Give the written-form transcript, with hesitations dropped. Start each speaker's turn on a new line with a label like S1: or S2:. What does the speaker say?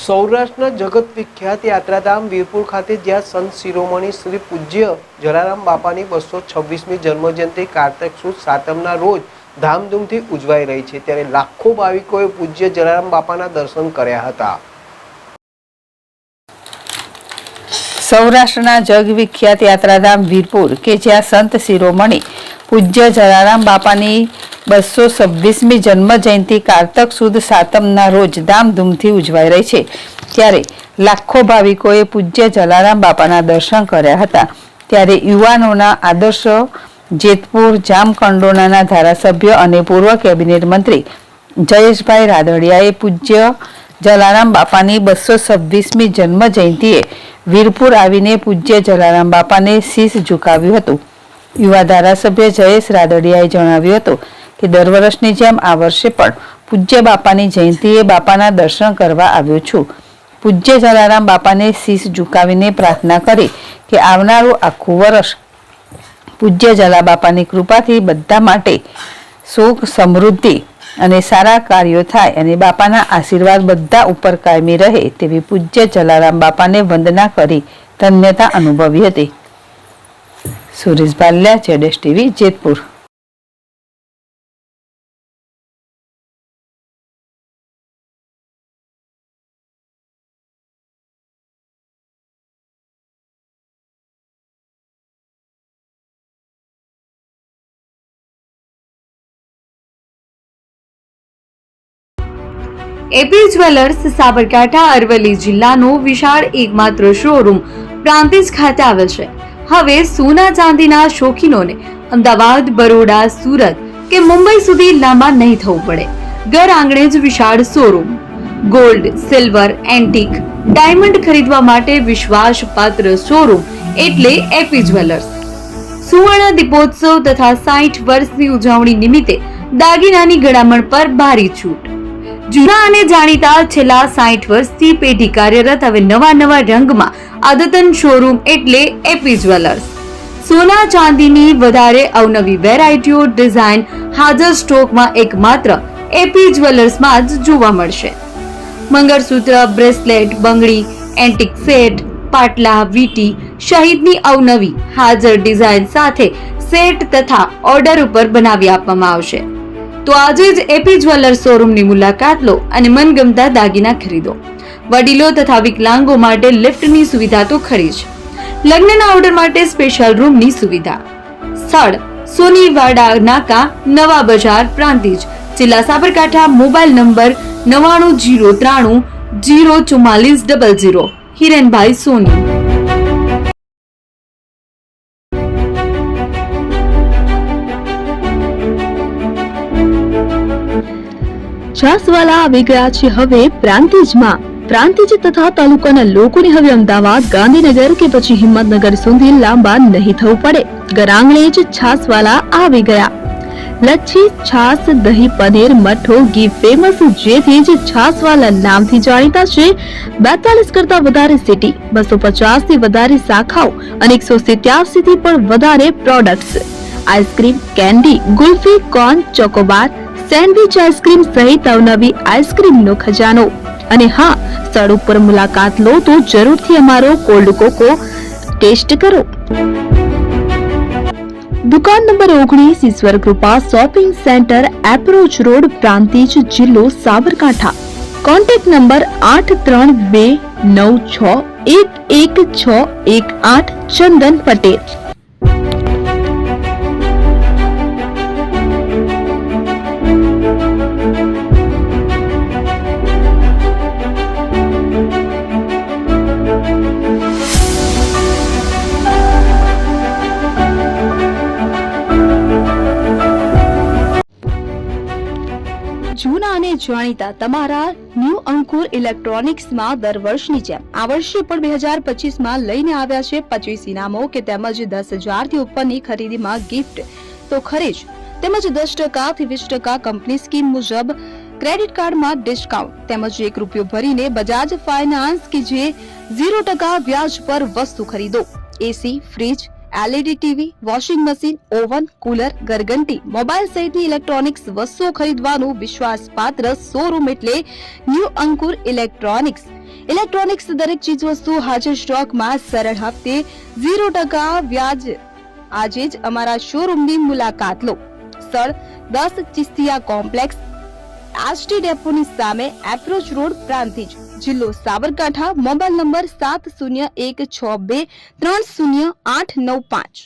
S1: સૌરાષ્ટ્રના જગત વિખ્યાત યાત્રાધામ વીરપુર ખાતે જ્યાં સંત શિરોમણી શ્રી પૂજ્ય જલારામ બાપાની 226મી જન્મજયંતિ કારતક સુદ સાતમના રોજ ધામધૂમથી ઉજવાઈ રહી છે, ત્યારે લાખો ભાવિકોએ પૂજ્ય જલારામ બાપાના દર્શન કર્યા હતા.
S2: સૌરાષ્ટ્રના જગ વિખ્યાત યાત્રાધામ વીરપુર કે જ્યાં સંત શિરોમણી પૂજ્ય જલારામ બાપાની 226મી જન્મ જયંતિ કારતક સુદ સાતમના રોજ ધામધૂમથી ઉજવાઈ રહી છે, ત્યારે લાખો ભાવિકોએ પૂજ્ય જલારામ બાપાના દર્શન કર્યા હતા. ત્યારે યુવાનોના આદર્શ જેતપુર જામકંડોરણાના ધારાસભ્ય અને પૂર્વ કેબિનેટ મંત્રી જયેશભાઈ રાદડિયાએ પૂજ્ય જલારામ બાપાની 226મી જન્મ જયંતિએ વીરપુર આવીને પૂજ્ય જલારામ બાપાને શીશ ઝુકાવ્યું હતું. યુવા ધારાસભ્ય જયેશ રાદડિયાએ જણાવ્યું હતું કે દર વર્ષની જેમ આ વર્ષે પણ પૂજ્ય બાપાની જયંતિએ બાપાના દર્શન કરવા આવ્યો છું. પૂજ્ય જલારામ બાપાને શીશ ઝુકાવીને પ્રાર્થના કરી કે આવનારું આખું વર્ષ પૂજ્ય જલા બાપાની કૃપાથી બધા માટે સુખ, સમૃદ્ધિ અને સારા કાર્યો થાય અને બાપાના આશીર્વાદ બધા ઉપર કાયમી રહે તેવી પૂજ્ય જલારામ બાપાને વંદના કરી ધન્યતા અનુભવી હતી. સુરેશ બાલિયા, જેડેશ TV, Jetpur.
S3: AP jewellers Sabarkantha Aravalli જિલ્લાનો વિશાળ એકમાત્ર શોરૂમ પ્રાંતિજ ખાતે આવેલ છે. હવે સોના ચાંદીના શોખીનોને અમદાવાદ, બરોડા, સુરત કે મુંબઈ સુધી લાંબા નહીં થવું પડે. ઘર આંગણે જ વિશાળ showroom. Gold, silver, antique, diamond ખરીદવા માટે વિશ્વાસપાત્ર શોરૂમ એટલે એપી જ્વેલર્સ. સુવર્ણ દીપોત્સવ તથા 60 વર્ષની ઉજવણી નિમિત્તે દાગીનાની ગળામણ પર ભારી છૂટ. જૂના અને જાણીતા છેલ્લા 60 વર્ષથી પેઢી કાર્યરત હવે નવા રંગમાં અદ્યતન શોરૂમ એટલે એપી જ્વેલર્સ. સોના ચાંદીની વધારે અવનવી વેરાયટીઓ, ડિઝાઇન હાજર સ્ટોકમાં એકમાત્ર એપી જ્વેલર્સમાં જ જોવા મળશે. મંગળસૂત્ર, બ્રેસલેટ, બંગડી, એન્ટિક સેટ, પાટલા, વીટી સહિતની અવનવી હાજર ડિઝાઇન સાથે સેટ તથા ઓર્ડર ઉપર બનાવી આપવામાં આવશે. તો આજે જ એપી જ્વેલર્સ શોરૂમની મુલાકાત લો અને મનગમતા દાગીના ખરીદો. વડીલો તથા વિકલાંગો માટે લિફ્ટની સુવિધા તો ખરી જ. લગ્નના ઓર્ડર માટે સ્પેશિયલ રૂમની સુવિધા. સ્થળ સોનીવાડા નાકા, નવા બજાર, પ્રાંતિજ, જિલ્લા સાબરકાંઠા. Mobile number 9903 04400. હિરેનભાઈ સોની.
S4: છાસવાલા આવી ગયા છે હવે પ્રાંતિજમાં. પ્રાંતિજ તથા તાલુકાના લોકોને હવે અમદાવાદ, ગાંધીનગર કે પછી હિંમતનગર સુધી લાંબા નહીં થવું પડે. ઘર આંગણે જ છાસવાલા આવી ગયા. લચ્છી, છાસ, દહીં, પનીર, મઠો, ઘી ફેમસ, જેથી જ છાસવાલા નામથી જાણીતા છે. 42 કરતા વધારે સિટી, 250 થી વધારે શાખાઓ અને 187 થી પણ વધારે products. Ice cream, candy, kulfi, corn, Chocobar, sandwich ice cream સહિત અવનવી આઈસ્ક્રીમનો ખજાનો. અને હા, સ્થળ ઉપર મુલાકાત લો તો જરૂરથી અમારો કોલ્ડ કોકો ટેસ્ટ કરો. દુકાન number 19, Ishwar Krupa shopping centre, approach road, Prantij, જિલ્લો સાબરકાંઠા. Contact number 8326111618. ચંદન પટેલ. જૂના અને જાણીતા તમારા ન્યૂ અંકુર ઇલેક્ટ્રોનિક્સમાં દર વર્ષની જેમ આ વર્ષે પણ 2025માં લઈને આવ્યા છે 25 ઇનામો કે તેમજ 10,000 થી ઉપરની ખરીદીમાં ગિફ્ટ તો ખરી જ, તેમજ 10% થી 20% કંપની સ્કીમ મુજબ ક્રેડિટ કાર્ડમાં ડિસ્કાઉન્ટ, તેમજ 1 રૂપિયો ભરીને બજાજ ફાઇનાન્સ કે જે 0% વ્યાજ પર વસ્તુ ખરીદો. AC, fridge, LED TV, washing machine, oven, cooler, ગરગંટી, મોબાઈલ સહિતની ઇલેક્ટ્રોનિક્સ વસ્તુઓ ખરીદવાનું વિશ્વાસપાત્ર શોરૂમ એટલે ન્યૂ અંકુર ઇલેક્ટ્રોનિક્સ. ઇલેક્ટ્રોનિક્સ દરેક ચીજ વસ્તુ હાજર સ્ટોકમાં સરળ હપ્તે 0% વ્યાજ આજે જ અમારા શોરૂમની મુલાકાત લો. સ્થળ 10 ચિસ્તિયા કોમ્પ્લેક્સ, આરટી ડેપોની સામે, એપ્રોચ રોડ, પ્રાંતિજ, જિલ્લો સાબરકાંઠા. Mobile number 7016230895.